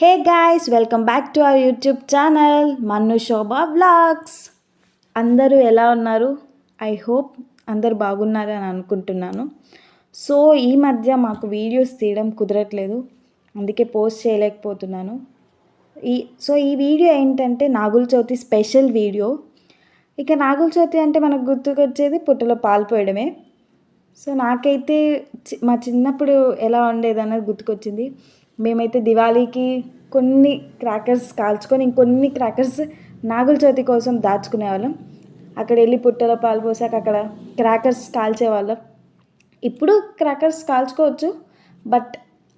Hey guys, welcome back to our YouTube channel మన్ను శోభా vlogs. అందరూ ఎలా ఉన్నారు? ఐ హోప్ అందరు బాగున్నారు అని అనుకుంటున్నాను. సో ఈ మధ్య మాకు వీడియోస్ తీయడం కుదరట్లేదు, అందుకే పోస్ట్ చేయలేకపోతున్నాను. ఈ వీడియో ఏంటంటే నాగుల చవితి స్పెషల్ వీడియో. ఇక నాగుల చవితి అంటే మనకు గుర్తుకొచ్చేది పుట్టలో పాలు పోయడమే. సో నాకైతే మా చిన్నప్పుడు ఎలా ఉండేది అన్నది గుర్తుకొచ్చింది. మేమైతే దివాళీకి కొన్ని క్రాకర్స్ కాల్చుకొని ఇంకొన్ని క్రాకర్స్ నాగుల చవితి కోసం దాచుకునేవాళ్ళం. అక్కడ వెళ్ళి పుట్టలో పాలు పోసాక అక్కడ క్రాకర్స్ కాల్చేవాళ్ళం. ఇప్పుడు క్రాకర్స్ కాల్చుకోవచ్చు, బట్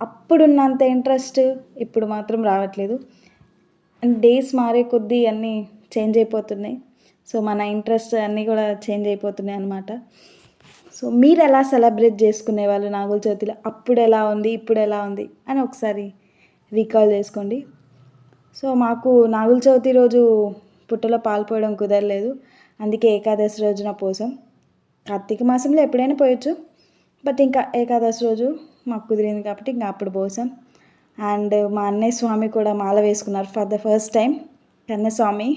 అప్పుడున్నంత ఇంట్రెస్ట్ ఇప్పుడు మాత్రం రావట్లేదు. అండ్ డేస్ మారే కొద్దీ అన్నీ చేంజ్ అయిపోతున్నాయి. సో మన ఇంట్రెస్ట్ అన్నీ కూడా చేంజ్ అయిపోతున్నాయి అన్నమాట. సో మీరు ఎలా సెలబ్రేట్ చేసుకునేవాళ్ళు నాగుల చవితిలో? అప్పుడు ఎలా ఉంది, ఇప్పుడు ఎలా ఉంది అని ఒకసారి రీకాల్ చేసుకోండి. సో మాకు నాగుల చవితి రోజు పుట్టలో పాలు పోయడం కుదరలేదు, అందుకే ఏకాదశి రోజున పోసాం. కార్తీక మాసంలో ఎప్పుడైనా పోయొచ్చు, బట్ ఇంకా ఏకాదశి రోజు మాకు కుదిరింది కాబట్టి ఇంకా అప్పుడు పోసాం. అండ్ మా అన్నయ్య స్వామి కూడా మాల వేసుకున్నారు for the first time, Kannaswamy.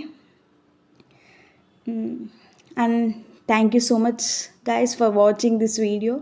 And thank you so much guys for watching this video.